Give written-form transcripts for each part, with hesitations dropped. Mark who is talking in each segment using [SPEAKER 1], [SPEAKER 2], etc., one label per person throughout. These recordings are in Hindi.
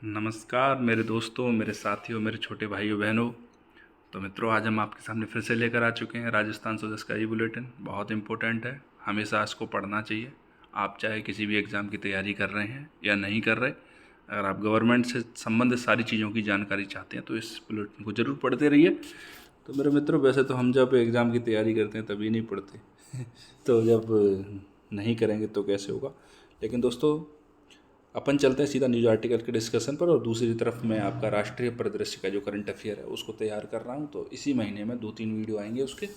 [SPEAKER 1] नमस्कार मेरे दोस्तों, मेरे साथियों, मेरे छोटे भाइयों बहनों। तो मित्रों, आज हम आपके सामने फिर से लेकर आ चुके हैं राजस्थान सोल्जर्स का ई बुलेटिन। बहुत इम्पोर्टेंट है, हमेशा इसको पढ़ना चाहिए। आप चाहे किसी भी एग्ज़ाम की तैयारी कर रहे हैं या नहीं कर रहे, अगर आप गवर्नमेंट से संबंधित सारी चीज़ों की जानकारी चाहते हैं तो इस बुलेटिन को ज़रूर पढ़ते रहिए। तो मेरे मित्रों, वैसे तो हम जब एग्ज़ाम की तैयारी करते हैं तभी नहीं पढ़ते तो जब नहीं करेंगे तो कैसे होगा। लेकिन दोस्तों, अपन चलते हैं सीधा न्यूज आर्टिकल के डिस्कशन पर। और दूसरी तरफ मैं आपका राष्ट्रीय परिदृश्य का जो करंट अफेयर है उसको तैयार कर रहा हूँ। तो इसी महीने में 2-3 वीडियो आएंगे उसके,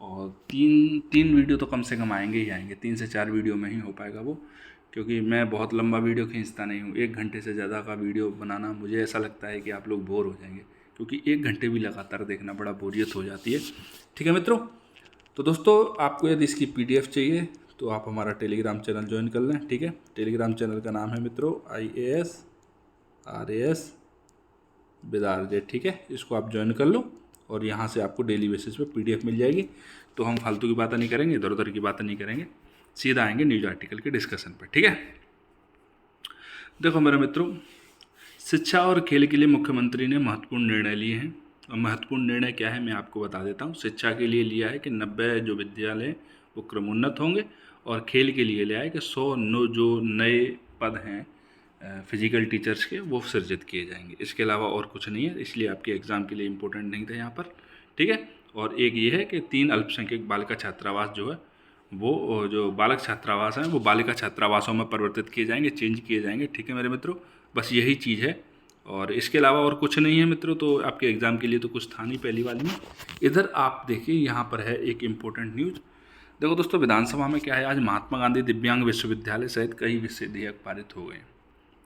[SPEAKER 1] और तीन वीडियो तो कम से कम आएंगे ही आएंगे। 3 से 4 वीडियो में ही हो पाएगा वो, क्योंकि मैं बहुत लंबा वीडियो खींचता नहीं हूँ। 1 घंटे से ज़्यादा का वीडियो बनाना मुझे ऐसा लगता है कि आप लोग बोर हो जाएंगे, क्योंकि 1 घंटे भी लगातार देखना बड़ा बोरियत हो जाती है। ठीक है मित्रों, तो दोस्तों आपको यदि इसकी PDF चाहिए तो आप हमारा टेलीग्राम चैनल ज्वाइन कर लें। ठीक है, टेलीग्राम चैनल का नाम है मित्रों IAS RAS विद RJ। ठीक है, इसको आप ज्वाइन कर लो और यहाँ से आपको डेली बेसिस पे PDF मिल जाएगी। तो हम फालतू की बातें नहीं करेंगे, इधर उधर की बातें नहीं करेंगे, सीधा आएंगे न्यूज आर्टिकल के डिस्कशन पर। ठीक है, देखो मेरे मित्रों, शिक्षा और खेल के लिए मुख्यमंत्री ने महत्वपूर्ण निर्णय लिए हैं। और महत्वपूर्ण निर्णय क्या है मैं आपको बता देता हूँ। शिक्षा के लिए लिया है कि 90 जो विद्यालय वो क्रमोन्नत होंगे, और खेल के लिए लिया है कि 100 जो नए पद हैं फिजिकल टीचर्स के वो सृजित किए जाएंगे। इसके अलावा और कुछ नहीं है, इसलिए आपके एग्ज़ाम के लिए इम्पोर्टेंट नहीं था यहाँ पर। ठीक है, और एक ये है कि 3 अल्पसंख्यक बालिका छात्रावास जो है वो जो बालक छात्रावास हैं वो बालिका छात्रावासों में परिवर्तित किए जाएंगे, चेंज किए जाएंगे। ठीक है मेरे मित्रों, बस यही चीज़ है और इसके अलावा और कुछ नहीं है मित्रों। तो आपके एग्ज़ाम के लिए तो कुछ था नहीं पहली वाली में। इधर आप देखिए, यहाँ पर है एक इम्पोर्टेंट न्यूज़। देखो दोस्तों, विधानसभा में क्या है, आज महात्मा गांधी दिव्यांग विश्वविद्यालय सहित कई विधेयक पारित हो गए।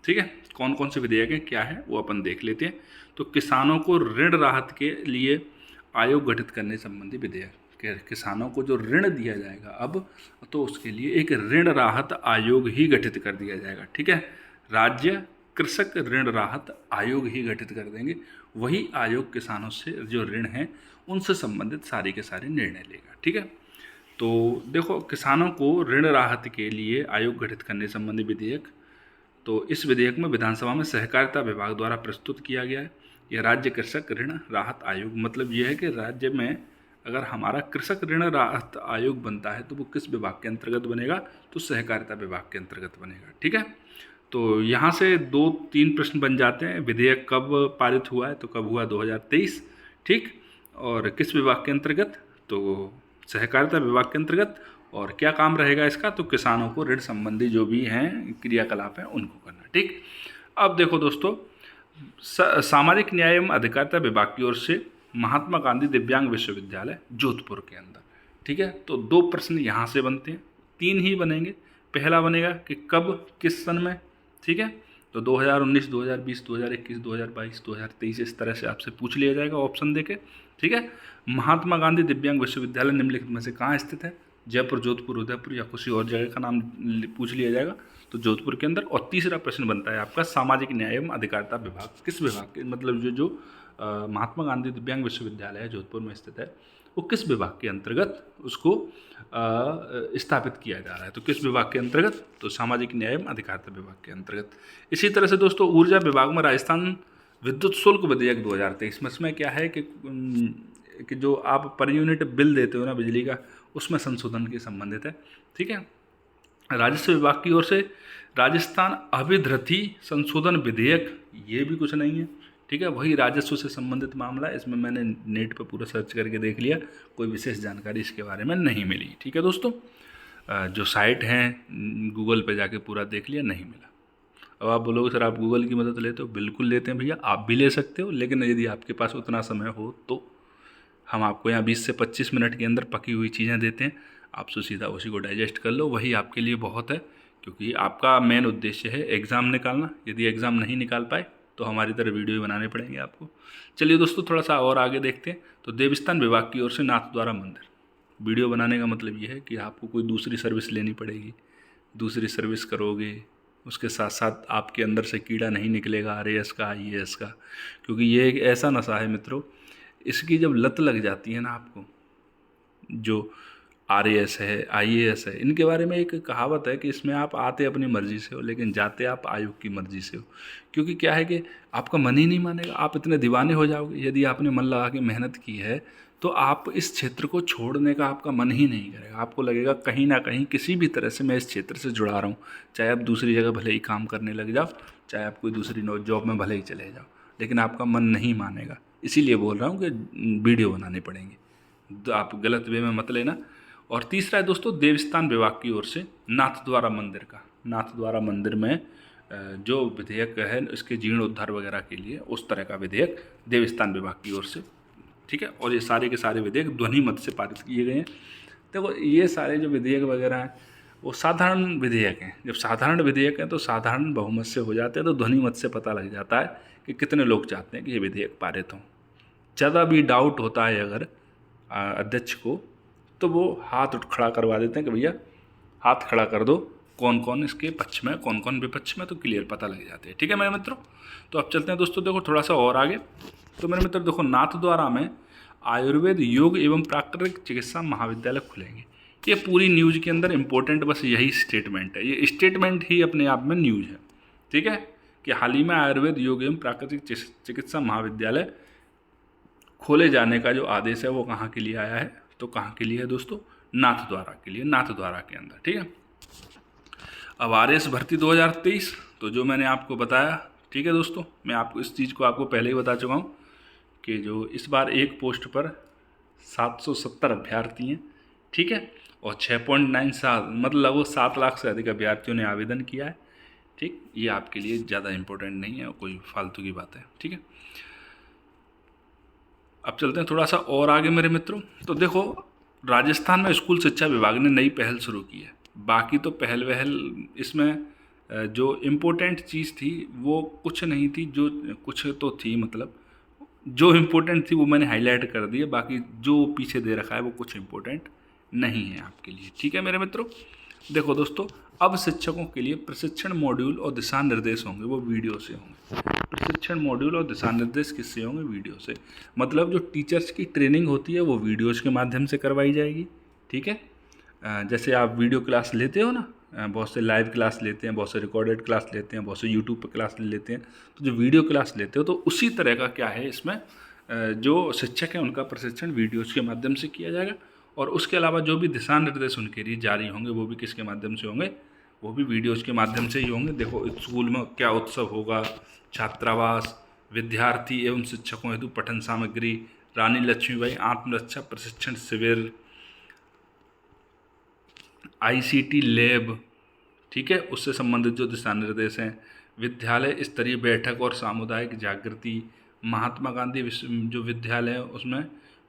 [SPEAKER 1] ठीक है, कौन कौन से विधेयक हैं क्या है वो अपन देख लेते हैं। तो किसानों को ऋण राहत के लिए आयोग गठित करने संबंधी विधेयक, किसानों को जो ऋण दिया जाएगा अब, तो उसके लिए एक ऋण राहत आयोग ही गठित कर दिया जाएगा। ठीक है, राज्य कृषक ऋण राहत आयोग ही गठित कर देंगे। वही आयोग किसानों से जो ऋण हैं उनसे संबंधित सारे के सारे निर्णय लेगा। ठीक है, तो देखो, किसानों को ऋण राहत के लिए आयोग गठित करने संबंधी विधेयक, तो इस विधेयक में विधानसभा में सहकारिता विभाग द्वारा प्रस्तुत किया गया है। यह राज्य कृषक ऋण राहत आयोग, मतलब यह है कि राज्य में अगर हमारा कृषक ऋण राहत आयोग बनता है तो वो किस विभाग के अंतर्गत बनेगा, तो सहकारिता विभाग के अंतर्गत बनेगा। ठीक है, तो यहाँ से 2-3 प्रश्न बन जाते हैं। विधेयक कब पारित हुआ है, तो कब हुआ, 2023। ठीक, और किस विभाग के अंतर्गत, तो सहकारिता विभाग के अंतर्गत। और क्या काम रहेगा इसका, तो किसानों को ऋण संबंधी जो भी हैं क्रियाकलाप हैं उनको करना। ठीक, अब देखो दोस्तों, सामाजिक न्याय एवं अधिकारिता विभाग की ओर से महात्मा गांधी दिव्यांग विश्वविद्यालय जोधपुर के अंदर। ठीक है, तो 2 प्रश्न यहाँ से बनते हैं, 3 ही बनेंगे। पहला बनेगा कि कब, किस सन में। ठीक है, तो 2019, 2020, 2021, 2022, 2023 इस तरह से आपसे पूछ लिया जाएगा ऑप्शन देके। ठीक है, महात्मा गांधी दिव्यांग विश्वविद्यालय निम्नलिखित में से कहाँ स्थित है, जयपुर, जोधपुर, उदयपुर या किसी और जगह का नाम पूछ लिया जाएगा, तो जोधपुर के अंदर। और तीसरा प्रश्न बनता है आपका, सामाजिक न्याय एवं अधिकारिता विभाग किस विभाग के, मतलब जो महात्मा गांधी दिव्यांग विश्वविद्यालय है जोधपुर में स्थित है, वो किस विभाग के अंतर्गत उसको स्थापित किया जा रहा है, तो किस विभाग के अंतर्गत, तो सामाजिक न्याय एवं अधिकारिता विभाग के अंतर्गत। इसी तरह से दोस्तों, ऊर्जा विभाग में राजस्थान विद्युत शुल्क विधेयक 2023 में इसमें क्या है कि जो आप पर यूनिट बिल देते हो ना बिजली का, उसमें संशोधन के संबंधित है। ठीक है, राजस्व विभाग की ओर से राजस्थान अभिधृति संशोधन विधेयक, ये भी कुछ नहीं है। ठीक है, वही राजस्व से संबंधित मामला है। इसमें मैंने नेट पर पूरा सर्च करके देख लिया, कोई विशेष जानकारी इसके बारे में नहीं मिली। ठीक है दोस्तों, जो साइट हैं गूगल पे जाके पूरा देख लिया, नहीं मिला। अब आप बोलोगे सर आप गूगल की मदद लेते हो, बिल्कुल लेते हैं भैया, आप भी ले सकते हो। लेकिन यदि आपके पास उतना समय हो तो हम आपको यहाँ 20 से 25 मिनट के अंदर पकी हुई चीज़ें देते हैं, आप सीधा उसी को डाइजेस्ट कर लो, वही आपके लिए बहुत है। क्योंकि आपका मेन उद्देश्य है एग्ज़ाम निकालना। यदि एग्ज़ाम नहीं निकाल पाए तो हमारी तरह वीडियो ही बनाने पड़ेंगे आपको। चलिए दोस्तों, थोड़ा सा और आगे देखते हैं। तो देवस्थान विभाग की ओर से नाथद्वारा मंदिर, वीडियो बनाने का मतलब ये है कि आपको कोई दूसरी सर्विस लेनी पड़ेगी, दूसरी सर्विस करोगे, उसके साथ साथ आपके अंदर से कीड़ा नहीं निकलेगा RAS का, IAS का। क्योंकि ये एक ऐसा नशा है मित्रों, इसकी जब लत लग जाती है ना आपको, जो आरएएस है, आईएएस है, इनके बारे में एक कहावत है कि इसमें आप आते अपनी मर्जी से हो लेकिन जाते आप आयोग की मर्जी से हो। क्योंकि क्या है कि आपका मन ही नहीं मानेगा, आप इतने दीवाने हो जाओगे। यदि आपने मन लगा के मेहनत की है तो आप इस क्षेत्र को छोड़ने का आपका मन ही नहीं करेगा। आपको लगेगा कहीं ना कहीं किसी भी तरह से मैं इस क्षेत्र से जुड़ा रहा हूँ। चाहे आप दूसरी जगह भले ही काम करने लग जाओ, चाहे आप कोई दूसरी जॉब में भले ही चले जाओ, लेकिन आपका मन नहीं मानेगा। इसीलिए बोल रहा हूँ कि वीडियो बनाने पड़ेंगे, तो आप गलत वे में मत लेना। और तीसरा है दोस्तों, देवस्थान विभाग की ओर से नाथद्वारा मंदिर का, नाथद्वारा मंदिर में जो विधेयक है इसके जीर्णोद्धार वगैरह के लिए, उस तरह का विधेयक देवस्थान विभाग की ओर से, ठीक है। और ये सारे के सारे विधेयक ध्वनि मत से पारित किए गए हैं। देखो ये सारे जो विधेयक वगैरह हैं वो साधारण विधेयक हैं। जब साधारण विधेयक हैं तो साधारण बहुमत से हो जाते हैं, तो ध्वनि मत से पता लग जाता है कि कितने लोग चाहते हैं कि ये विधेयक पारित हों। ज़्यादा भी डाउट होता है अगर अध्यक्ष को, तो वो हाथ खड़ा करवा देते हैं कि भैया हाथ खड़ा कर दो, कौन कौन इसके पक्ष में कौन कौन विपक्ष में, तो क्लियर पता लग जाते हैं। ठीक है मेरे मित्रों, तो अब चलते हैं दोस्तों, देखो थोड़ा सा और आगे। तो मेरे मित्र देखो, नाथद्वारा में आयुर्वेद, योग एवं प्राकृतिक चिकित्सा महाविद्यालय खुलेंगे। ये पूरी न्यूज़ के अंदर इंपॉर्टेंट बस यही स्टेटमेंट है। ये स्टेटमेंट ही अपने आप में न्यूज़ है, ठीक है, कि हाल ही में आयुर्वेद, योग एवं प्राकृतिक चिकित्सा महाविद्यालय खोले जाने का जो आदेश है वो कहाँ के लिए आया है, तो कहाँ के लिए है दोस्तों, नाथद्वारा के लिए, नाथद्वारा के अंदर, ठीक है। अब आरएएस भर्ती 2023, तो जो मैंने आपको बताया, ठीक है दोस्तों, मैं आपको इस चीज़ को आपको पहले ही बता चुका हूँ कि जो इस बार एक पोस्ट पर 770 अभ्यर्थी हैं, ठीक है, और 6.97 मतलब लगभग 7 लाख से अधिक अभ्यर्थियों ने आवेदन किया है, ठीक। ये आपके लिए ज़्यादा इम्पोर्टेंट नहीं है, कोई फालतू की बात है, ठीक है। अब चलते हैं थोड़ा सा और आगे मेरे मित्रों। तो देखो, राजस्थान में स्कूल शिक्षा विभाग ने नई पहल शुरू की है। बाकी तो पहल वहल इसमें जो इम्पोर्टेंट चीज़ थी वो कुछ नहीं थी, जो कुछ तो थी, मतलब जो इम्पोर्टेंट थी वो मैंने हाईलाइट कर दी है, बाकी जो पीछे दे रखा है वो कुछ इम्पोर्टेंट नहीं है आपके लिए, ठीक है मेरे मित्रों। देखो दोस्तों, अब शिक्षकों के लिए प्रशिक्षण मॉड्यूल और दिशा निर्देश होंगे, वो वीडियो से होंगे। प्रशिक्षण मॉड्यूल और दिशा निर्देश किससे होंगे, वीडियो से। मतलब जो टीचर्स की ट्रेनिंग होती है वो वीडियोज़ के माध्यम से करवाई जाएगी, ठीक है। जैसे आप वीडियो क्लास लेते हो ना, बहुत से लाइव क्लास लेते हैं, बहुत से रिकॉर्डेड क्लास लेते हैं, बहुत से यूट्यूब पर क्लास लेते हैं, तो जो वीडियो क्लास लेते हो तो उसी तरह का क्या है इसमें जो शिक्षक हैं उनका प्रशिक्षण वीडियोज़ के माध्यम से किया जाएगा। और उसके अलावा जो भी दिशा निर्देश उनके लिए जारी होंगे वो भी किसके माध्यम से होंगे, वो भी वीडियोज़ के माध्यम से ही होंगे। देखो स्कूल में क्या उत्सव होगा, छात्रावास, विद्यार्थी एवं शिक्षकों हेतु पठन सामग्री, रानी लक्ष्मीबाई आत्मरक्षा प्रशिक्षण शिविर, आईसीटी लैब, ठीक है, उससे संबंधित जो दिशा निर्देश हैं, विद्यालय स्तरीय बैठक और सामुदायिक जागृति, महात्मा गांधी जो विद्यालय है उसमें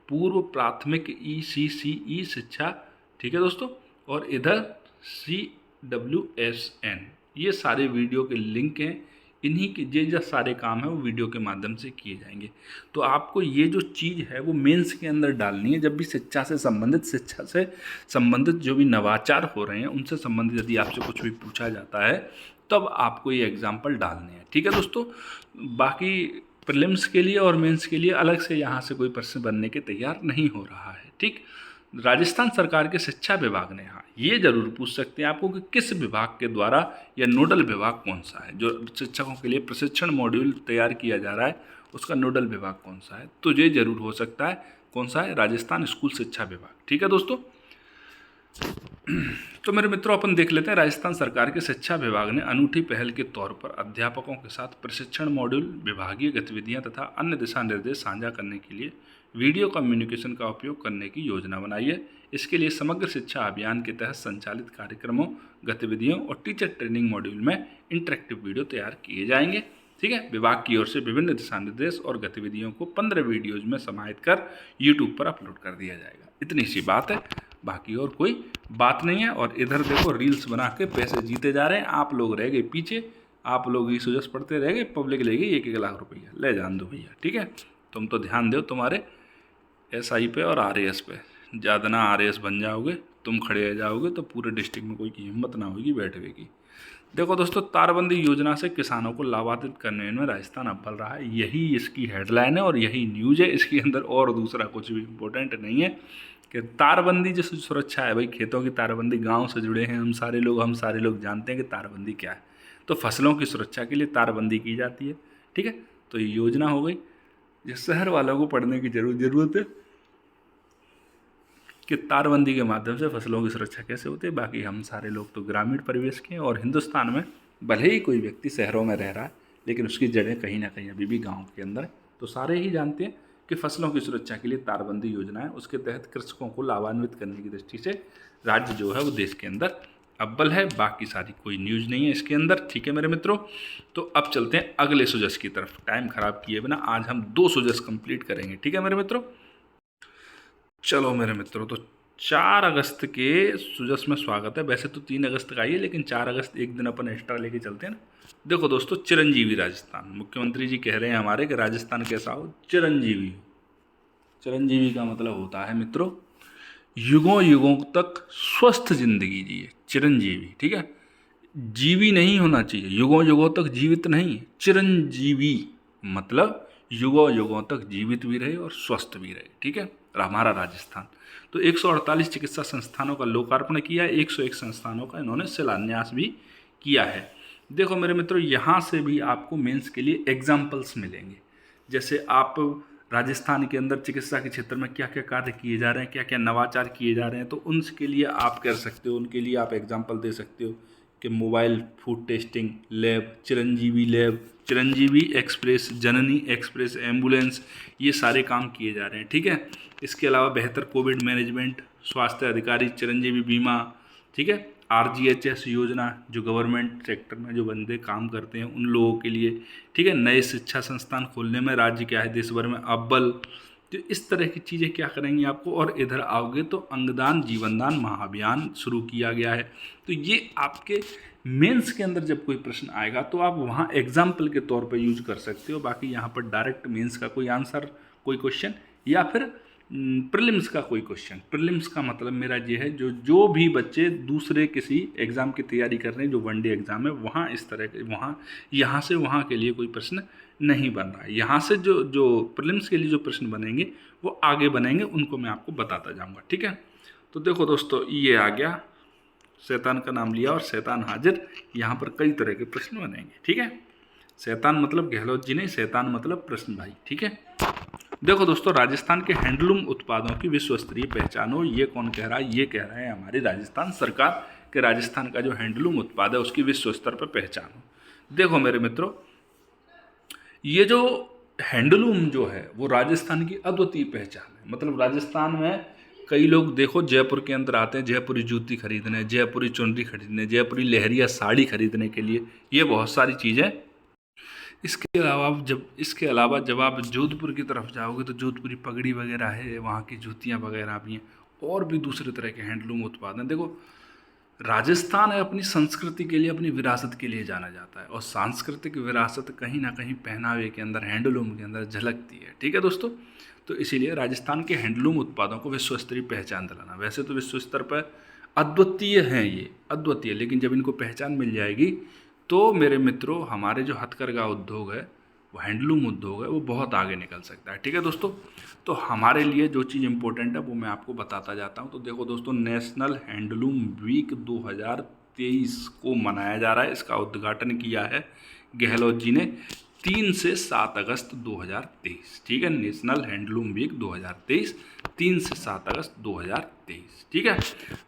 [SPEAKER 1] पूर्व प्राथमिक ECCE शिक्षा, ठीक है दोस्तों, और इधर CWSN, ये सारे वीडियो के लिंक हैं। इन्हीं के जो सारे काम है वो वीडियो के माध्यम से किए जाएंगे। तो आपको ये जो चीज़ है वो मेंस के अंदर डालनी है। जब भी शिक्षा से संबंधित जो भी नवाचार हो रहे हैं उनसे संबंधित यदि आपसे कुछ भी पूछा जाता है तब आपको ये एग्जाम्पल डालने हैं, ठीक है दोस्तों। बाकी प्रीलिम्स के लिए और मेंस के लिए अलग से यहाँ से कोई प्रश्न बनने के तैयार नहीं हो रहा है, ठीक। राजस्थान सरकार के शिक्षा विभाग ने, हाँ ये जरूर पूछ सकते हैं आपको कि किस विभाग के द्वारा या नोडल विभाग कौन सा है, जो शिक्षकों के लिए प्रशिक्षण मॉड्यूल तैयार किया जा रहा है उसका नोडल विभाग कौन सा है, तो ये जरूर हो सकता है। कौन सा है, राजस्थान स्कूल शिक्षा विभाग, ठीक है दोस्तों। तो मेरे मित्रों अपन देख लेते हैं, राजस्थान सरकार के शिक्षा विभाग ने अनूठी पहल के तौर पर अध्यापकों के साथ प्रशिक्षण मॉड्यूल, विभागीय गतिविधियां तथा अन्य दिशा निर्देश साझा करने के लिए वीडियो कम्युनिकेशन का उपयोग करने की योजना बनाई है। इसके लिए समग्र शिक्षा अभियान के तहत संचालित कार्यक्रमों, गतिविधियों और टीचर ट्रेनिंग मॉड्यूल में इंटरेक्टिव वीडियो तैयार किए जाएंगे, ठीक है। विभाग की ओर से विभिन्न दिशा निर्देश और गतिविधियों को 15 वीडियोज में समाहित कर यूट्यूब पर अपलोड कर दिया जाएगा। इतनी सी बात है, बाकी और कोई बात नहीं है। और इधर देखो रील्स बना के पैसे जीते जा रहे हैं, आप लोग रह गए पीछे, आप लोग ही सुजस पढ़ते रह गए, पब्लिक ले गई 1-1 लाख रुपया, ले जान दो भैया, ठीक है। तुम तो ध्यान दो तुम्हारे SI पे और RAS पे, ज़्यादा ना RAS बन जाओगे, तुम खड़े रह जाओगे तो पूरे डिस्ट्रिक्ट में कोई की हिम्मत ना होगी बैठने की। देखो दोस्तों, तारबंदी योजना से किसानों को लाभान्वित करने में राजस्थान अव्वल रहा है, यही इसकी हेडलाइन है और यही न्यूज़ है। इसके अंदर और दूसरा कुछ भी इम्पोर्टेंट नहीं है कि तारबंदी जैसे सुरक्षा है भाई, खेतों की तारबंदी, गांव से जुड़े हैं हम सारे लोग जानते हैं कि तारबंदी क्या है। तो फसलों की सुरक्षा के लिए तारबंदी की जाती है, ठीक है। तो ये योजना हो गई। जो शहर वालों को पढ़ने की जरूरत है कि तारबंदी के माध्यम से फसलों की सुरक्षा कैसे होती है। बाकी हम सारे लोग तो ग्रामीण परिवेश के हैं और हिंदुस्तान में भले ही कोई व्यक्ति शहरों में रह रहा है, लेकिन उसकी जड़ें कहीं ना कहीं अभी भी गाँव के अंदर है। तो सारे ही जानते हैं कि फसलों की सुरक्षा के लिए तारबंदी योजना है, उसके तहत कृषकों को लाभान्वित करने की दृष्टि से राज्य जो है वो देश के अंदर अव्वल है। बाकी सारी कोई न्यूज़ नहीं है इसके अंदर, ठीक है मेरे मित्रों। तो अब चलते हैं अगले सुजस की तरफ, टाइम खराब किए बिना आज हम 2 सुजस कंप्लीट करेंगे, ठीक है मेरे मित्रों। चलो मेरे मित्रों, तो 4 अगस्त के सुजस में स्वागत है। वैसे तो 3 अगस्त का ही है, लेकिन 4 अगस्त एक दिन अपन एक्स्ट्रा लेके चलते हैं ना। देखो दोस्तों, चिरंजीवी राजस्थान, मुख्यमंत्री जी कह रहे हैं हमारे कि राजस्थान कैसा हो, चिरंजीवी हो। चिरंजीवी का मतलब होता है मित्रों, युगों युगों तक स्वस्थ जिंदगी जिए, चिरंजीवी, ठीक है। जीवी नहीं होना चाहिए, युगों युगों तक जीवित नहीं, चिरंजीवी मतलब युगों युगों तक जीवित भी रहे और स्वस्थ भी रहे, ठीक है। और हमारा राजस्थान तो 148 चिकित्सा संस्थानों का लोकार्पण किया है, 101 संस्थानों का इन्होंने शिलान्यास भी किया है। देखो मेरे मित्रों, यहाँ से भी आपको मेंस के लिए एग्जाम्पल्स मिलेंगे। जैसे आप राजस्थान के अंदर चिकित्सा के क्षेत्र में क्या क्या कार्य किए जा रहे हैं, क्या क्या नवाचार किए जा रहे हैं, तो उनके लिए आप कर सकते हो, उनके लिए आप एग्जाम्पल दे सकते हो कि mobile food testing lab, Chiranjeevi lab, Chiranjeevi express, Janani express ambulance, ये सारे काम किए जा रहे हैं, ठीक है। इसके अलावा बेहतर कोविड मैनेजमेंट, स्वास्थ्य अधिकारी, चिरंजीवी बीमा, ठीक है। RGHS योजना, जो गवर्नमेंट सेक्टर में जो बंदे काम करते हैं उन लोगों के लिए, ठीक है। नए शिक्षा संस्थान खोलने में राज्य क्या है देश भर में अव्वल। तो इस तरह की चीज़ें क्या करेंगी आपको। और इधर आओगे तो अंगदान जीवनदान महाअभियान शुरू किया गया है। तो ये आपके मेंस के अंदर जब कोई प्रश्न आएगा तो आप वहाँ एग्जाम्पल के तौर पर यूज कर सकते हो। बाकी यहाँ पर डायरेक्ट मेंस का कोई आंसर, कोई क्वेश्चन, या फिर प्रीलिम्स का कोई क्वेश्चन। प्रीलिम्स का मतलब मेरा ये है जो भी बच्चे दूसरे किसी एग्ज़ाम की तैयारी कर रहे हैं, जो वनडे एग्ज़ाम है, वहाँ इस तरह के यहाँ से वहाँ के लिए कोई प्रश्न नहीं बन रहा है। यहाँ से जो प्रीलिम्स के लिए जो प्रश्न बनेंगे वो आगे बनेंगे, उनको मैं आपको बताता जाऊँगा, ठीक है। तो देखो दोस्तों, ये आ गया, शैतान का नाम लिया और शैतान हाजिर। यहाँ पर कई तरह के प्रश्न बनेंगे, ठीक है। शैतान मतलब गहलोत जी नहीं, शैतान मतलब प्रश्न भाई, ठीक है। देखो दोस्तों, राजस्थान के हैंडलूम उत्पादों की विश्व स्तरीय पहचान हो, ये कौन कह रहा है, ये कह रहा है हमारी राजस्थान सरकार कि राजस्थान का जो हैंडलूम उत्पाद है उसकी विश्व स्तर पर पहचान हो। देखो मेरे मित्रों, ये जो हैंडलूम जो है वो राजस्थान की अद्वितीय पहचान है। मतलब राजस्थान में कई लोग देखो जयपुर के अंदर आते हैं जयपुरी जूती खरीदने, जयपुरी चुनरी खरीदने, जयपुरी लहरिया साड़ी खरीदने के लिए, ये बहुत सारी चीज़ें। इसके अलावा जब आप जोधपुर की तरफ जाओगे तो जोधपुरी पगड़ी वगैरह है, वहाँ की जूतियाँ वगैरह भी हैं, और भी दूसरे तरह के हैंडलूम उत्पाद हैं। देखो, राजस्थान है अपनी संस्कृति के लिए, अपनी विरासत के लिए जाना जाता है, और सांस्कृतिक विरासत कहीं ना कहीं पहनावे के अंदर, हैंडलूम के अंदर झलकती है, ठीक है दोस्तों। तो इसीलिए राजस्थान के हैंडलूम उत्पादों को विश्व स्तरीय पहचान दिलाना, वैसे तो विश्व स्तर पर अद्वितीय हैं, ये अद्वितीय, लेकिन जब इनको पहचान मिल जाएगी तो मेरे मित्रों हमारे जो हथकरघा उद्योग है, वो हैंडलूम उद्योग है, वो बहुत आगे निकल सकता है, ठीक है दोस्तों। तो हमारे लिए जो चीज़ इंपॉर्टेंट है वो मैं आपको बताता जाता हूँ। तो देखो दोस्तों, नेशनल हैंडलूम वीक 2023 को मनाया जा रहा है। इसका उद्घाटन किया है गहलोत जी ने 3 से 7 अगस्त 2023, ठीक है। नेशनल हैंडलूम वीक 2023, 3 से 7 अगस्त 2023, ठीक है।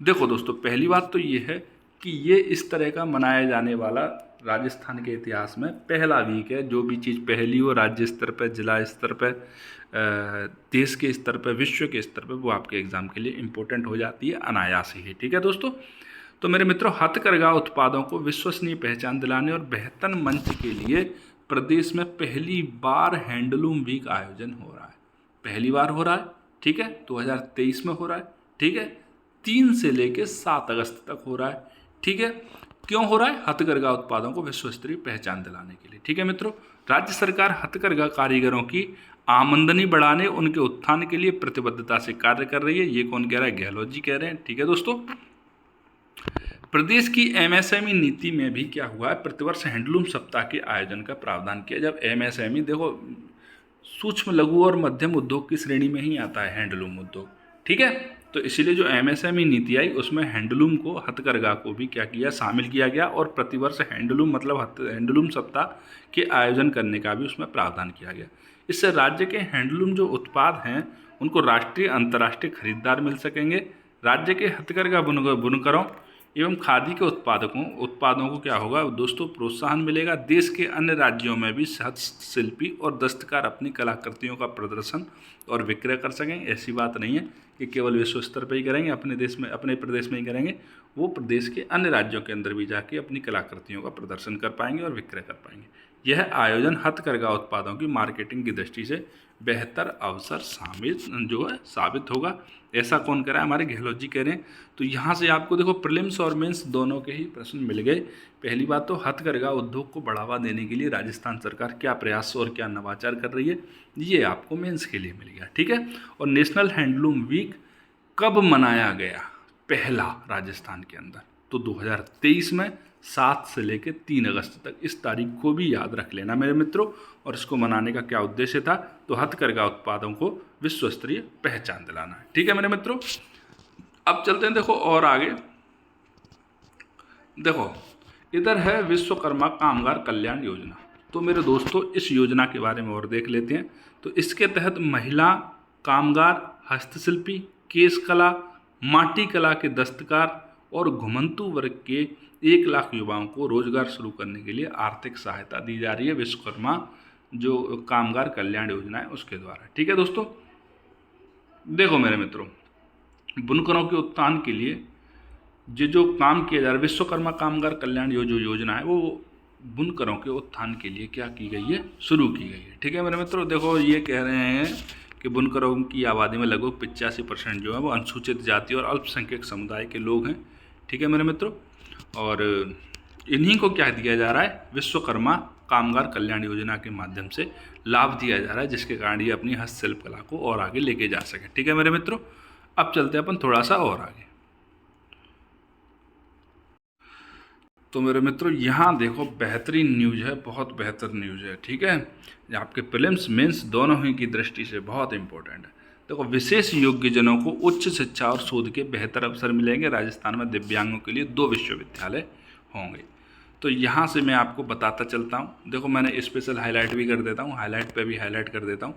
[SPEAKER 1] देखो दोस्तों, पहली बात तो ये है कि ये इस तरह का मनाया जाने वाला राजस्थान के इतिहास में पहला वीक है। जो भी चीज़ पहली हो राज्य स्तर पर, जिला स्तर पर, देश के स्तर पर, विश्व के स्तर पर, वो आपके एग्ज़ाम के लिए इम्पोर्टेंट हो जाती है अनायास ही, ठीक है दोस्तों। तो मेरे मित्रों, हथकरघा उत्पादों को विश्वसनीय पहचान दिलाने और बेहतर मंच के लिए प्रदेश में पहली बार हैंडलूम वीक आयोजन हो रहा है। पहली बार हो रहा है, ठीक है, 2023 में हो रहा है, ठीक है। 3 से लेकर 7 अगस्त तक हो रहा है, ठीक है। क्यों हो रहा है? हथकरघा उत्पादों को विश्व स्तरीय पहचान दिलाने के लिए, ठीक है मित्रों। राज्य सरकार हथकरघा कारीगरों की आमदनी बढ़ाने, उनके उत्थान के लिए प्रतिबद्धता से कार्य कर रही है। ये कौन कह रहा है? गहलोत जी कह रहे हैं, ठीक है दोस्तों। प्रदेश की एमएसएमई नीति में भी क्या हुआ है, प्रतिवर्ष हैंडलूम सप्ताह के आयोजन का प्रावधान किया। जब एमएसएमई देखो सूक्ष्म लघु और मध्यम उद्योग की श्रेणी में ही आता है हैंडलूम उद्योग, ठीक है। तो इसीलिए जो एमएसएमई नीति आई उसमें हैंडलूम को, हथकरघा को भी क्या किया, शामिल किया गया और प्रतिवर्ष हैंडलूम मतलब हैंडलूम सप्ताह के आयोजन करने का भी उसमें प्रावधान किया गया। इससे राज्य के हैंडलूम जो उत्पाद हैं उनको राष्ट्रीय अंतर्राष्ट्रीय खरीदार मिल सकेंगे। राज्य के हथकरघा बुनकरों एवं खादी के उत्पादों को क्या होगा दोस्तों, प्रोत्साहन मिलेगा। देश के अन्य राज्यों में भी हस्तशिल्पी और दस्तकार अपनी कलाकृतियों का प्रदर्शन और विक्रय कर सकेंगे। ऐसी बात नहीं है कि केवल विश्व स्तर पर ही करेंगे, अपने देश में, अपने प्रदेश में ही करेंगे, वो प्रदेश के अन्य राज्यों के अंदर भी जाके अपनी कलाकृतियों का प्रदर्शन कर पाएंगे और विक्रय कर पाएंगे। यह आयोजन हथकरघा उत्पादों की मार्केटिंग की दृष्टि से बेहतर अवसर साबित होगा। ऐसा कौन कह रहा है, हमारे गहलोत जी कह रहे हैं। तो यहाँ से आपको देखो प्रीलिम्स और मेंस दोनों के ही प्रश्न मिल गए। पहली बात तो हथकरघा उद्योग को बढ़ावा देने के लिए राजस्थान सरकार क्या प्रयास और क्या नवाचार कर रही है, ये आपको मेंस के लिए मिल गया, ठीक है। और नेशनल हैंडलूम वीक कब मनाया गया, पहला राजस्थान के अंदर, तो 2023 में 7 से लेकर 3 अगस्त तक। इस तारीख को भी याद रख लेना मेरे मित्रों। और इसको मनाने का क्या उद्देश्य था, तो हथकरघा उत्पादों को विश्व स्तरीय पहचान दिलाना है, ठीक है मेरे मित्रों। अब चलते हैं देखो और आगे। देखो इधर है विश्वकर्मा कामगार कल्याण योजना। तो मेरे दोस्तों इस योजना के बारे में और देख लेते हैं। तो इसके तहत महिला कामगार, हस्तशिल्पी, केश कला, माटी कला के दस्तकार और घुमंतू वर्ग के 1 लाख युवाओं को रोजगार शुरू करने के लिए आर्थिक सहायता दी जा रही है विश्वकर्मा जो कामगार कल्याण योजना है उसके द्वारा, ठीक है दोस्तों। देखो मेरे मित्रों, बुनकरों के उत्थान के लिए जो काम किया जा रहा है, विश्वकर्मा कामगार कल्याण जो योजना है वो बुनकरों के उत्थान के लिए क्या की गई है, शुरू की गई है, ठीक है मेरे मित्रों। देखो ये कह रहे हैं कि बुनकरों की आबादी में लगभग 85% जो है वो अनुसूचित जाति और अल्पसंख्यक समुदाय के लोग हैं, ठीक है मेरे मित्रों। और इन्हीं को क्या दिया जा रहा है, विश्वकर्मा कामगार कल्याण योजना के माध्यम से लाभ दिया जा रहा है, जिसके कारण ये अपनी हस्तशिल्प कला को और आगे लेके जा सके, ठीक है मेरे मित्रों। अब चलते हैं अपन थोड़ा सा और आगे। तो मेरे मित्रों यहाँ देखो बेहतरीन न्यूज़ है, बहुत बेहतर न्यूज़ है, ठीक है। आपके प्रीलिम्स मेंस दोनों ही की दृष्टि से बहुत इंपॉर्टेंट है। देखो विशेष योग्यजनों को उच्च शिक्षा और शोध के बेहतर अवसर मिलेंगे। राजस्थान में दिव्यांगों के लिए 2 विश्वविद्यालय होंगे। तो यहाँ से मैं आपको बताता चलता हूँ। देखो मैंने स्पेशल हाईलाइट भी कर देता हूँ, हाईलाइट पे भी हाईलाइट कर देता हूँ।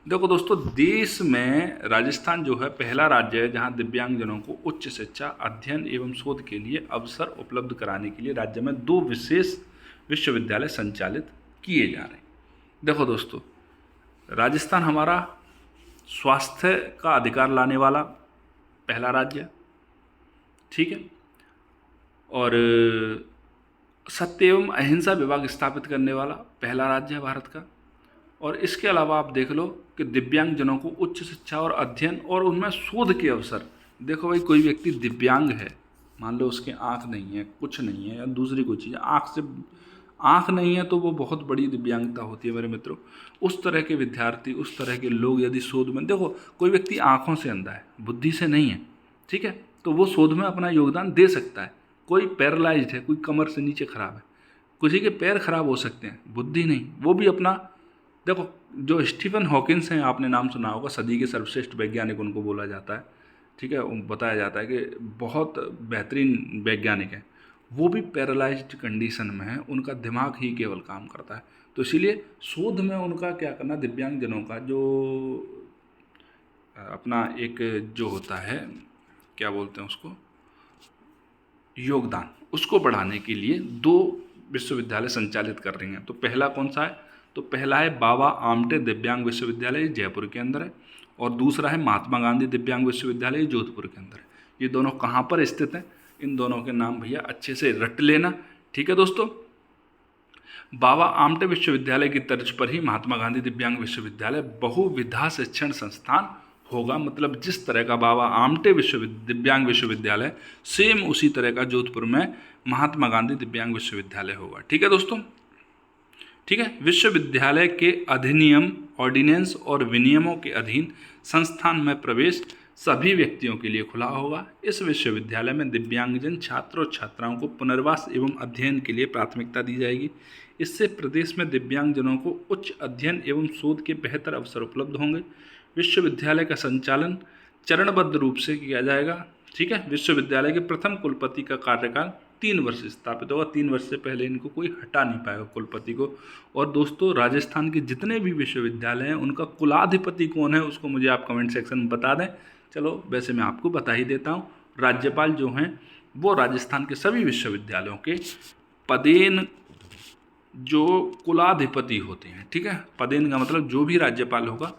[SPEAKER 1] देखो दोस्तों देश में राजस्थान जो है पहला राज्य है जहाँ दिव्यांगजनों को उच्च शिक्षा, अध्ययन एवं शोध के लिए अवसर उपलब्ध कराने के लिए राज्य में 2 विशेष विश्वविद्यालय संचालित किए जा रहे हैं। देखो दोस्तों राजस्थान हमारा स्वास्थ्य का अधिकार लाने वाला पहला राज्य है, ठीक है। और सत्य एवं अहिंसा विभाग स्थापित करने वाला पहला राज्य है भारत का। और इसके अलावा आप देख लो कि दिव्यांगजनों को उच्च शिक्षा और अध्ययन और उनमें शोध के अवसर। देखो भाई कोई व्यक्ति दिव्यांग है, मान लो उसके आँख नहीं है, कुछ नहीं है या दूसरी कोई चीज़, आँख नहीं है तो वो बहुत बड़ी दिव्यांगता होती है मेरे मित्रों। उस तरह के विद्यार्थी, उस तरह के लोग यदि शोध में, देखो कोई व्यक्ति आँखों से अंधा है, बुद्धि से नहीं है, ठीक है, तो वो शोध में अपना योगदान दे सकता है। कोई पैरालाइज्ड है, कोई कमर से नीचे खराब है, किसी के पैर खराब हो सकते हैं, बुद्धि नहीं, वो भी अपना। देखो जो स्टीफन हॉकिंस हैं, आपने नाम सुना होगा, सदी के सर्वश्रेष्ठ वैज्ञानिक उनको बोला जाता है, ठीक है। बताया जाता है कि बहुत बेहतरीन वैज्ञानिक हैं, वो भी पैरालाइज्ड कंडीशन में है, उनका दिमाग ही केवल काम करता है। तो इसीलिए शोध में उनका क्या करना, दिव्यांगजनों का जो अपना एक जो होता है, क्या बोलते हैं उसको, योगदान, उसको बढ़ाने के लिए 2 विश्वविद्यालय संचालित कर रही हैं। तो पहला कौन सा है, तो पहला है बाबा आमटे दिव्यांग विश्वविद्यालय, जयपुर के अंदर है, और दूसरा है महात्मा गांधी दिव्यांग विश्वविद्यालय, जोधपुर के अंदर है। ये दोनों कहाँ पर स्थित हैं, इन दोनों के नाम भैया अच्छे से रट लेना, ठीक है दोस्तों। बाबा आमटे विश्वविद्यालय की तर्ज पर ही महात्मा गांधी दिव्यांग विश्वविद्यालय बहुविधा शिक्षण संस्थान होगा। मतलब जिस तरह का बाबा आमटे दिव्यांग विश्वविद्यालय, सेम उसी तरह का जोधपुर में महात्मा गांधी दिव्यांग विश्वविद्यालय होगा, ठीक है दोस्तों, ठीक है। विश्वविद्यालय के अधिनियम, ऑर्डिनेंस और विनियमों के अधीन संस्थान में प्रवेश सभी व्यक्तियों के लिए खुला होगा। इस विश्वविद्यालय में दिव्यांगजन छात्र और छात्राओं को पुनर्वास एवं अध्ययन के लिए प्राथमिकता दी जाएगी। इससे प्रदेश में दिव्यांगजनों को उच्च अध्ययन एवं शोध के बेहतर अवसर उपलब्ध होंगे। विश्वविद्यालय का संचालन चरणबद्ध रूप से किया जाएगा। ठीक है, विश्वविद्यालय के प्रथम कुलपति का कार्यकाल 3 वर्ष स्थापित होगा। 3 वर्ष से पहले इनको कोई हटा नहीं पाएगा कुलपति को। और दोस्तों, राजस्थान के जितने भी विश्वविद्यालय हैं उनका कुलाधिपति कौन है उसको मुझे आप कमेंट सेक्शन में बता दें। चलो, वैसे मैं आपको बता ही देता हूँ। राज्यपाल जो हैं वो राजस्थान के सभी विश्वविद्यालयों के पदेन जो कुलाधिपति होते हैं। ठीक है, पदेन का मतलब जो भी राज्यपाल होगा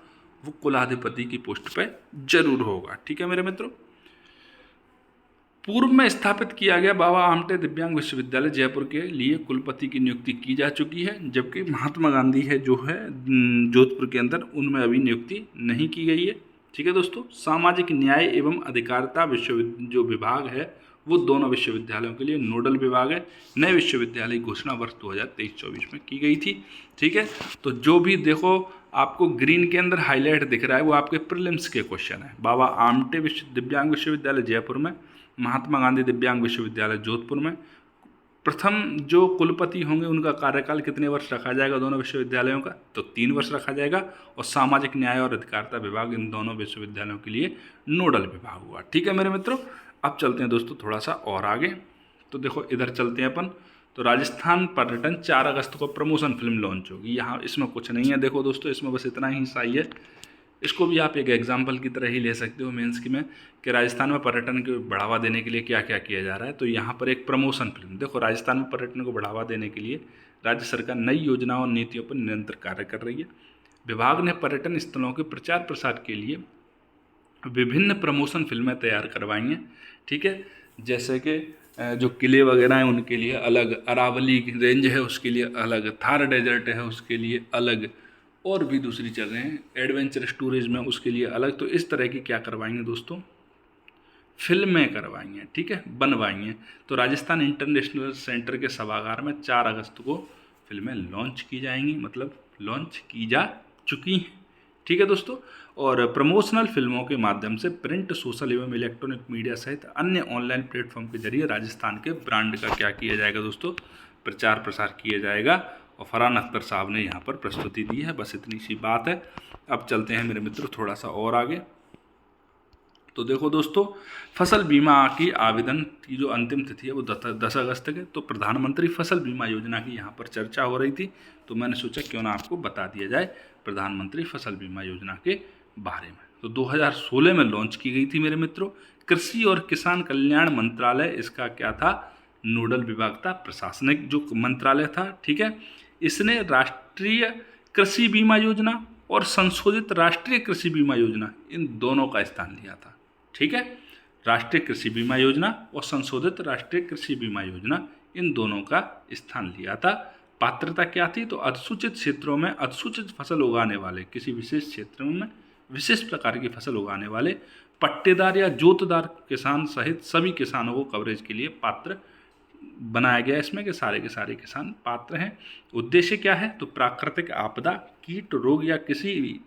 [SPEAKER 1] वो कुलाधिपति की पोस्ट पे जरूर होगा। ठीक है मेरे मित्रों, पूर्व में स्थापित किया गया बाबा आमटे दिव्यांग विश्वविद्यालय जयपुर के लिए कुलपति की नियुक्ति की जा चुकी है, जबकि महात्मा गांधी है जो है जोधपुर के अंदर, उनमें अभी नियुक्ति नहीं की गई है। ठीक है दोस्तों, सामाजिक न्याय एवं अधिकारिता जो विभाग है वो दोनों विश्वविद्यालयों के लिए नोडल विभाग है। नए विश्वविद्यालय घोषणा वर्ष 2023-24 में की गई थी। ठीक है, तो जो भी देखो आपको ग्रीन के अंदर हाईलाइट दिख रहा है वो आपके प्रीलिम्स के क्वेश्चन है। बाबा आमटे दिव्यांग विश्वविद्यालय जयपुर में, महात्मा गांधी दिव्यांग विश्वविद्यालय जोधपुर में प्रथम जो कुलपति होंगे उनका कार्यकाल कितने वर्ष रखा जाएगा दोनों विश्वविद्यालयों का, तो 3 वर्ष रखा जाएगा। और सामाजिक न्याय और अधिकारिता विभाग इन दोनों विश्वविद्यालयों के लिए नोडल विभाग हुआ। ठीक है मेरे मित्रों, अब चलते हैं दोस्तों थोड़ा सा और आगे। तो देखो इधर चलते हैं अपन। तो राजस्थान पर्यटन 4 अगस्त को प्रमोशन फिल्म लॉन्च होगी। यहाँ इसमें कुछ नहीं है, देखो दोस्तों इसमें बस इतना ही सही है। इसको भी आप एक एग्जाम्पल की तरह ही ले सकते हो मेंस की में, कि राजस्थान में पर्यटन को बढ़ावा देने के लिए क्या क्या किया जा रहा है। तो यहाँ पर एक प्रमोशन फिल्म, देखो राजस्थान में पर्यटन को बढ़ावा देने के लिए राज्य सरकार नई योजनाओं और नीतियों पर निरंतर कार्य कर रही है। विभाग ने पर्यटन स्थलों के प्रचार प्रसार के लिए विभिन्न प्रमोशन फिल्में तैयार करवाई हैं। ठीक है, जैसे कि जो किले वगैरह हैं उनके लिए अलग, अरावली रेंज है उसके लिए अलग, थार डेजर्ट है उसके लिए अलग, और भी दूसरी जगह हैं एडवेंचरस टूरिज्म है उसके लिए अलग। तो इस तरह की क्या करवाएंगे दोस्तों, फिल्में करवाई हैं। ठीक है, बनवाई हैं। तो राजस्थान इंटरनेशनल सेंटर के सभागार में 4 अगस्त को फिल्में लॉन्च की जाएंगी, मतलब लॉन्च की जा चुकी हैं। ठीक है दोस्तों, और प्रमोशनल फिल्मों के माध्यम से प्रिंट, सोशल एवं इलेक्ट्रॉनिक मीडिया सहित अन्य ऑनलाइन प्लेटफॉर्म के जरिए राजस्थान के ब्रांड का क्या किया जाएगा दोस्तों, प्रचार प्रसार किया जाएगा। और फरहान अख्तर साहब ने यहाँ पर प्रस्तुति दी है, बस इतनी सी बात है। अब चलते हैं मेरे मित्रों थोड़ा सा और आगे। तो देखो दोस्तों, फसल बीमा की आवेदन की जो अंतिम तिथि है वो 10 अगस्त तक है। तो प्रधानमंत्री फसल बीमा योजना की यहाँ पर चर्चा हो रही थी, तो मैंने सोचा क्यों ना आपको बता दिया जाए प्रधानमंत्री फसल बीमा योजना के बारे में। तो 2016 में लॉन्च की गई थी मेरे मित्रों। कृषि और किसान कल्याण मंत्रालय इसका क्या था, नोडल विभाग था, प्रशासनिक जो मंत्रालय था। ठीक है, इसने राष्ट्रीय कृषि बीमा योजना और संशोधित राष्ट्रीय कृषि बीमा योजना इन दोनों का स्थान लिया था। ठीक है, राष्ट्रीय कृषि बीमा योजना और संशोधित राष्ट्रीय कृषि बीमा योजना इन दोनों का स्थान लिया था। पात्रता क्या थी, तो अधिसूचित क्षेत्रों में अधिसूचित फसल उगाने वाले, किसी विशेष क्षेत्र में विशेष प्रकार की फसल उगाने वाले पट्टेदार या जोतदार किसान सहित सभी किसानों को कवरेज के लिए पात्र बनाया गया इसमें, कि सारे के सारे किसान पात्र हैं। उद्देश्य क्या है, तो प्राकृतिक आपदा, कीट, रोग या किसी भी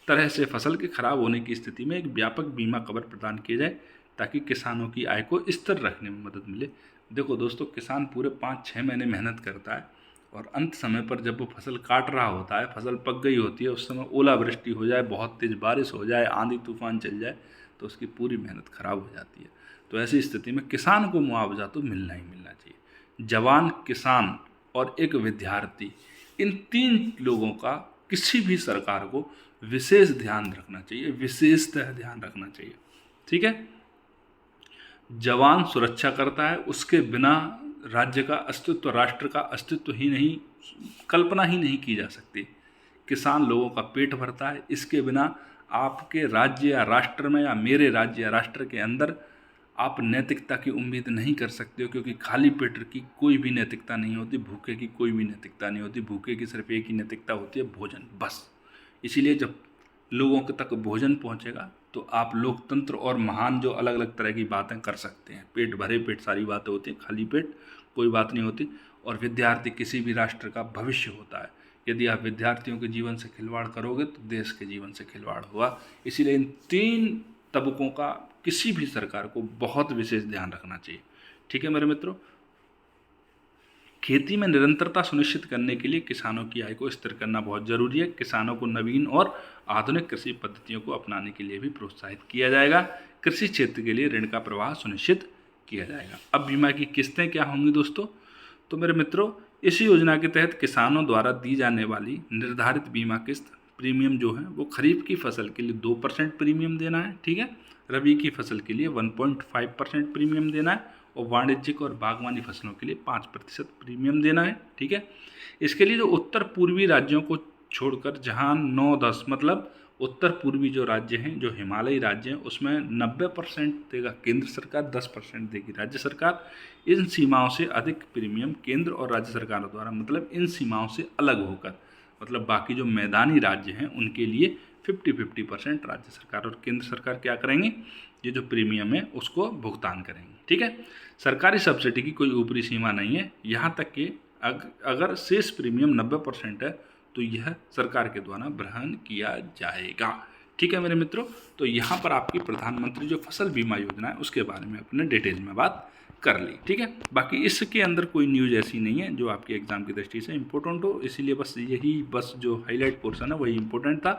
[SPEAKER 1] तरह से फसल के खराब होने की स्थिति में एक व्यापक बीमा कवर प्रदान किया जाए ताकि किसानों की आय को स्थिर रखने में मदद मिले। देखो दोस्तों, किसान पूरे 5-6 महीने मेहनत करता है और अंत समय पर जब वो फसल काट रहा होता है, फसल पक गई होती है, उस समय ओलावृष्टि हो जाए, बहुत तेज़ बारिश हो जाए, आंधी तूफान चल जाए, तो उसकी पूरी मेहनत खराब हो जाती है। तो ऐसी स्थिति में किसान को मुआवजा तो मिलना ही मिलना चाहिए। जवान, किसान और एक विद्यार्थी, इन 3 लोगों का किसी भी सरकार को विशेष ध्यान रखना चाहिए, विशेषतः ध्यान रखना चाहिए। ठीक है, जवान सुरक्षा करता है, उसके बिना राज्य का अस्तित्व, राष्ट्र का अस्तित्व ही नहीं, कल्पना ही नहीं की जा सकती। किसान लोगों का पेट भरता है, इसके बिना आपके राज्य या राष्ट्र में या मेरे राज्य या राष्ट्र के अंदर आप नैतिकता की उम्मीद नहीं कर सकते हो, क्योंकि खाली पेट की कोई भी नैतिकता नहीं होती, भूखे की कोई भी नैतिकता नहीं होती। भूखे की सिर्फ एक ही नैतिकता होती है, भोजन, बस। इसीलिए जब लोगों के तक भोजन पहुंचेगा तो आप लोकतंत्र और महान जो अलग अलग तरह की बातें कर सकते हैं। पेट भरे पेट सारी बातें होती हैं, खाली पेट कोई बात नहीं होती। और विद्यार्थी किसी भी राष्ट्र का भविष्य होता है। यदि आप विद्यार्थियों के जीवन से खिलवाड़ करोगे तो देश के जीवन से खिलवाड़ हुआ। इसीलिए इन 3 तबकों का किसी भी सरकार को बहुत विशेष ध्यान रखना चाहिए। ठीक है मेरे मित्रों, खेती में निरंतरता सुनिश्चित करने के लिए किसानों की आय को स्थिर करना बहुत जरूरी है। किसानों को नवीन और आधुनिक कृषि पद्धतियों को अपनाने के लिए भी प्रोत्साहित किया जाएगा। कृषि क्षेत्र के लिए ऋण का प्रवाह सुनिश्चित किया जाएगा। अब बीमा की किस्तें क्या होंगी दोस्तों? तो मेरे मित्रों, इस योजना के तहत किसानों द्वारा दी जाने वाली निर्धारित बीमा किस्त प्रीमियम जो है वो खरीफ की फसल के लिए 2% प्रीमियम देना है। ठीक है, रबी की फसल के लिए 1.5% प्रीमियम देना है और वाणिज्यिक और बागवानी फसलों के लिए 5% प्रीमियम देना है। ठीक है, इसके लिए जो उत्तर पूर्वी राज्यों को छोड़कर जहां 9-10 मतलब उत्तर पूर्वी जो राज्य हैं, जो हिमालयी राज्य हैं, उसमें 90% देगा केंद्र सरकार, 10% देगी राज्य सरकार। इन सीमाओं से अधिक प्रीमियम केंद्र और राज्य सरकारों द्वारा मतलब इन सीमाओं से अलग होकर मतलब बाकी जो मैदानी राज्य हैं उनके लिए 50-50% राज्य सरकार और केंद्र सरकार क्या करेंगे, ये जो प्रीमियम है उसको भुगतान करेंगे। ठीक है, सरकारी सब्सिडी की कोई ऊपरी सीमा नहीं है, यहाँ तक कि अगर शेष प्रीमियम 90% है तो यह सरकार के द्वारा वहन किया जाएगा। ठीक है मेरे मित्रों, तो यहाँ पर आपकी प्रधानमंत्री जो फसल बीमा योजना है उसके बारे में अपने डिटेल में बात कर ली। ठीक है, बाकी इसके अंदर कोई न्यूज़ ऐसी नहीं है जो आपके एग्जाम की दृष्टि से इम्पोर्टेंट हो, इसीलिए बस जो हाईलाइट पोर्शन है वही इम्पोर्टेंट था।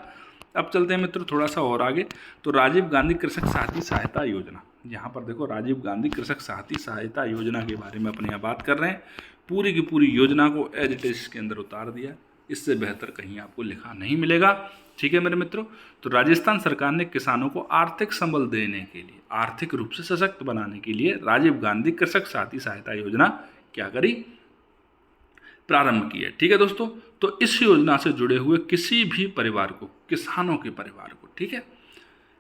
[SPEAKER 1] अब चलते हैं मित्रों थोड़ा सा और आगे। तो राजीव गांधी कृषक साथी सहायता योजना, यहाँ पर देखो राजीव गांधी कृषक साथी सहायता योजना के बारे में अपने यहाँ बात कर रहे हैं। पूरी की पूरी योजना को एज इट इज के अंदर उतार दिया, इससे बेहतर कहीं आपको लिखा नहीं मिलेगा। ठीक है मेरे मित्रों, तो राजस्थान सरकार ने किसानों को आर्थिक संबल देने के लिए, आर्थिक रूप से सशक्त बनाने के लिए राजीव गांधी कृषक साथी सहायता योजना क्या करी, प्रारंभ की है। ठीक है दोस्तों, तो इस योजना से जुड़े हुए किसी भी परिवार को, किसानों के परिवार को, ठीक है,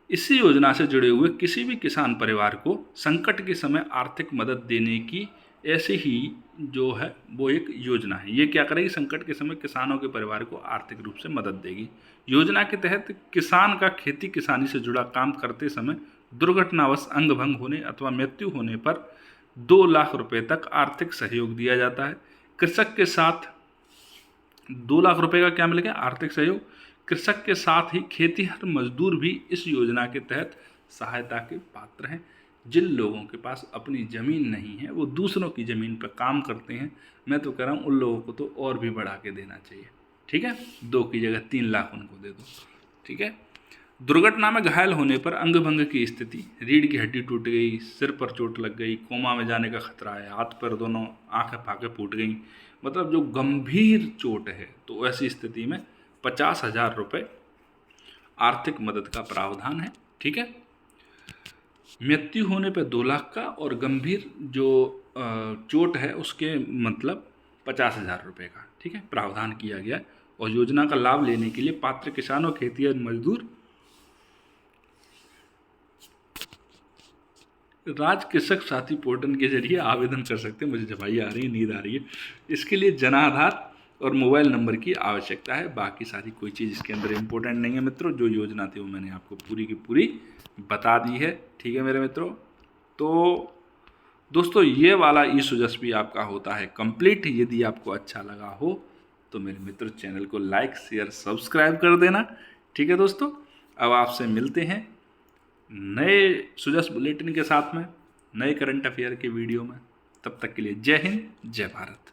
[SPEAKER 1] इसी योजना से जुड़े हुए किसी भी किसान परिवार को संकट के समय आर्थिक मदद देने की ऐसी ही जो है वो एक योजना है। ये क्या करेगी, संकट के समय किसानों के परिवार को आर्थिक रूप से मदद देगी। योजना के तहत किसान का खेती किसानी से जुड़ा काम करते समय दुर्घटनावश अंग भंग होने अथवा मृत्यु होने पर 2 लाख रुपए तक आर्थिक सहयोग दिया जाता है। कृषक के साथ 2 लाख रुपए का क्या मिलेगा, आर्थिक सहयोग। कृषक के साथ ही खेतीहर मजदूर भी इस योजना के तहत सहायता के पात्र हैं। जिन लोगों के पास अपनी ज़मीन नहीं है वो दूसरों की ज़मीन पर काम करते हैं, मैं तो कह रहा हूँ उन लोगों को तो और भी बढ़ा के देना चाहिए। ठीक है, 2 की जगह 3 लाख उनको दे दो। ठीक है, दुर्घटना में घायल होने पर अंग भंग की स्थिति, रीढ़ की हड्डी टूट गई, सिर पर चोट लग गई, कोमा में जाने का खतरा है, हाथ पैर दोनों आंखें फांखें फूट गई, मतलब जो गंभीर चोट है, तो ऐसी स्थिति में 50,000 रुपये आर्थिक मदद का प्रावधान है। ठीक है, मृत्यु होने पर 2 लाख का और गंभीर जो चोट है उसके मतलब 50,000 रुपये का, ठीक है, प्रावधान किया गया है। और योजना का लाभ लेने के लिए पात्र किसानों, खेतिहर मजदूर राज्य कृषक साथी पोर्टल के जरिए आवेदन कर सकते हैं। मुझे झपाई आ रही है, नींद आ रही है। इसके लिए जनाधार और मोबाइल नंबर की आवश्यकता है, बाकी सारी कोई चीज़ इसके अंदर इम्पोर्टेंट नहीं है मित्रों। जो योजना थी वो मैंने आपको पूरी की पूरी बता दी है। ठीक है मेरे मित्रों, तो दोस्तों ये वाला ई सुजस्वी आपका होता है कंप्लीट। यदि आपको अच्छा लगा हो तो मेरे मित्र चैनल को लाइक शेयर सब्सक्राइब कर देना। ठीक है दोस्तों, अब आपसे मिलते हैं नए सुजस बुलेटिन के साथ में, नए करंट अफेयर के वीडियो में। तब तक के लिए जय हिंद, जय भारत।